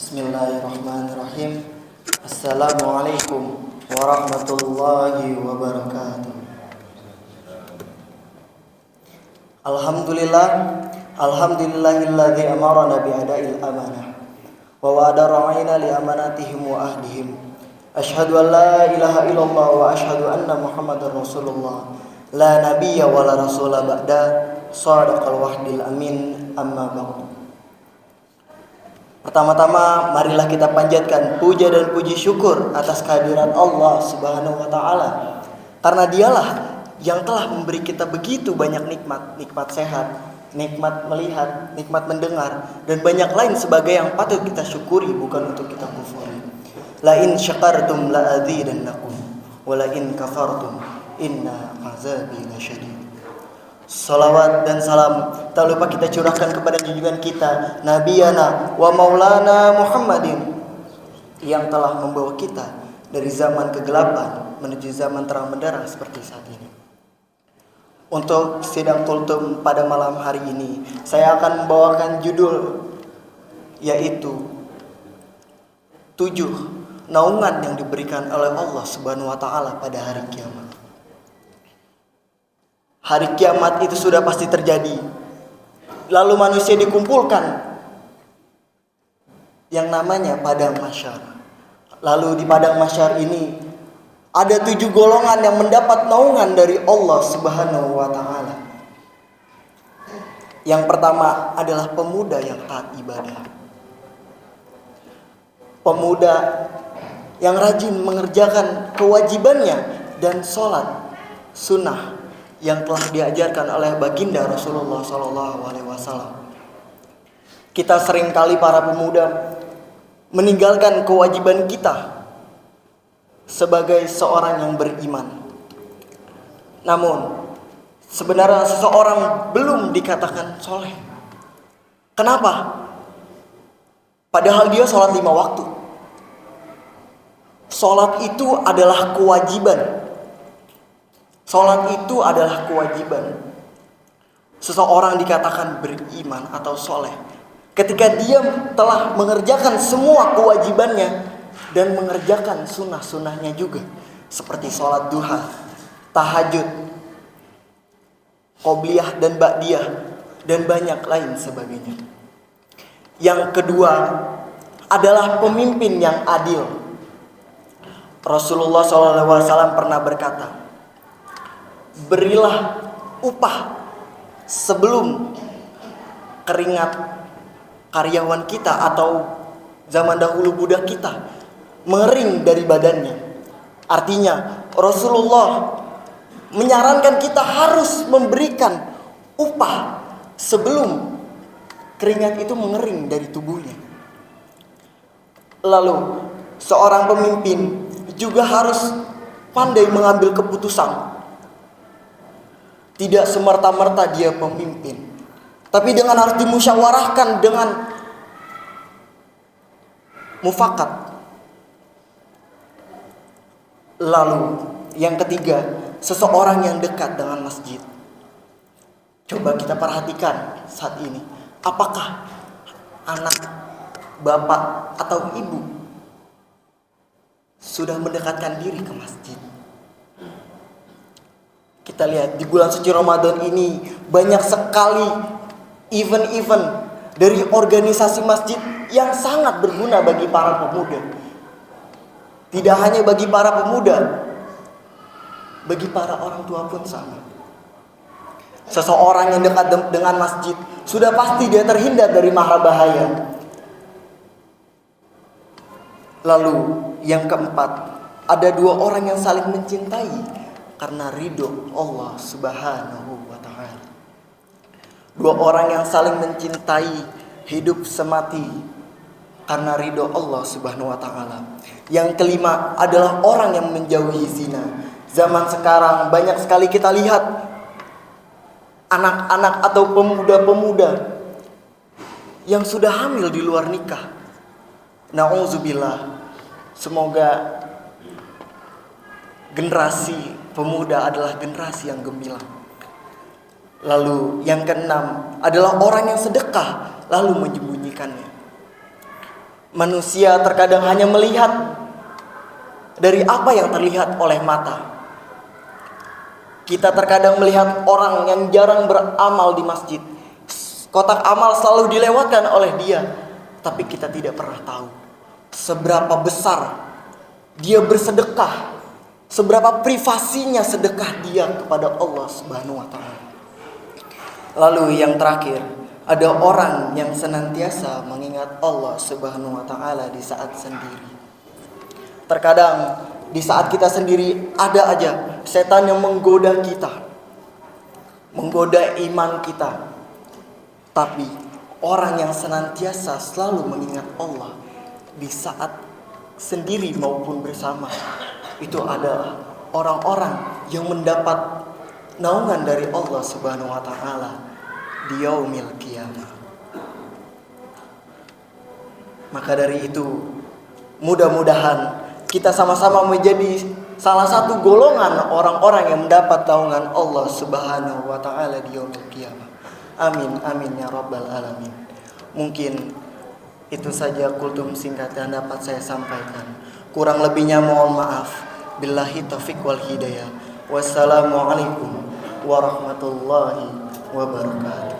Bismillahirrahmanirrahim. Assalamualaikum warahmatullahi wabarakatuh. Alhamdulillahilladzi amarana bi'ada'il amanah wa wa'ada ra'ayna li amanatihim wa ahdihim. Asyhadu an la ilaha illallah wa asyhadu anna Muhammadar Rasulullah. La nabiyya wa la rasula ba'da. Shadaqal wahdil amin. Amma ba'du. Pertama-tama marilah kita panjatkan puja dan puji syukur atas kehadiran Allah Subhanahu wa taala. Karena Dialah yang telah memberi kita begitu banyak nikmat, nikmat sehat, nikmat melihat, nikmat mendengar, dan banyak lain sebagai yang patut kita syukuri, bukan untuk kita kufuri. La in syakartum la azidannakum wa la in kafartum inna azabi lasyadid. Salawat dan salam tak lupa kita curahkan kepada junjungan kita Nabiyana wa Maulana Muhammadin, yang telah membawa kita dari zaman kegelapan menuju zaman terang benderang seperti saat ini. Untuk sidang kultum pada malam hari ini, saya akan membawakan judul, yaitu 7 naungan yang diberikan oleh Allah Subhanahu wa taala pada hari kiamat. Hari kiamat itu sudah pasti terjadi. Lalu manusia dikumpulkan yang namanya padang mahsyar. Lalu di padang mahsyar ini ada 7 golongan yang mendapat naungan dari Allah Subhanahu wa taala. Yang pertama adalah pemuda yang taat ibadah. Pemuda yang rajin mengerjakan kewajibannya dan sholat sunnah yang telah diajarkan oleh baginda Rasulullah SAW. Kita seringkali para pemuda meninggalkan kewajiban kita sebagai seorang yang beriman. Namun sebenarnya seseorang belum dikatakan soleh. Kenapa? Padahal dia sholat 5 waktu. Sholat itu adalah kewajiban. Sholat itu adalah kewajiban. Seseorang dikatakan beriman atau soleh ketika dia telah mengerjakan semua kewajibannya dan mengerjakan sunnah-sunnahnya juga, seperti sholat duha, tahajud, qobliyah dan ba'diyah, dan banyak lain sebagainya. Yang kedua adalah pemimpin yang adil. Rasulullah SAW pernah berkata, berilah upah sebelum keringat karyawan kita atau zaman dahulu budak kita mengering dari badannya. Artinya Rasulullah menyarankan kita harus memberikan upah sebelum keringat itu mengering dari tubuhnya. Lalu seorang pemimpin juga harus pandai mengambil keputusan. Tidak semerta-merta dia pemimpin, tapi dengan harus dimusyawarahkan dengan mufakat. Lalu yang ketiga, seseorang yang dekat dengan masjid. Coba kita perhatikan saat ini, apakah anak, bapak atau ibu sudah mendekatkan diri ke masjid? Kita lihat di bulan suci Ramadan ini banyak sekali event-event dari organisasi masjid yang sangat berguna bagi para pemuda. Tidak hanya bagi para pemuda, bagi para orang tua pun sama. Seseorang yang dekat dengan masjid sudah pasti dia terhindar dari mara bahaya. Lalu yang keempat, ada 2 orang yang saling mencintai karena ridho Allah Subhanahu wa ta'ala. 2 orang yang saling mencintai hidup semati karena ridho Allah Subhanahu wa ta'ala. Yang kelima adalah orang yang menjauhi zina. Zaman sekarang banyak sekali kita lihat anak-anak atau pemuda-pemuda yang sudah hamil di luar nikah. Na'udzubillah. Semoga generasi pemuda adalah generasi yang gemilang. Lalu yang keenam adalah orang yang sedekah lalu menyembunyikannya. Manusia terkadang hanya melihat dari apa yang terlihat oleh mata. Kita terkadang melihat orang yang jarang beramal di masjid. Kotak amal selalu dilewatkan oleh dia. Tapi kita tidak pernah tahu seberapa besar dia bersedekah, seberapa privasinya sedekah dia kepada Allah Subhanahu wa taala. Lalu yang terakhir, ada orang yang senantiasa mengingat Allah Subhanahu wa taala di saat sendiri. Terkadang di saat kita sendiri ada aja setan yang menggoda kita, menggoda iman kita. Tapi orang yang senantiasa selalu mengingat Allah di saat sendiri maupun bersama, itu adalah orang-orang yang mendapat naungan dari Allah Subhanahu wa taala di yaumil qiyamah. Maka dari itu, mudah-mudahan kita sama-sama menjadi salah satu golongan orang-orang yang mendapat naungan Allah Subhanahu wa taala di yaumil qiyamah. Amin amin ya rabbal alamin. Mungkin itu saja kultum singkat yang dapat saya sampaikan. Kurang lebihnya mohon maaf. Billahi taufiq wal hidayah. Wassalamualaikum warahmatullahi wabarakatuh.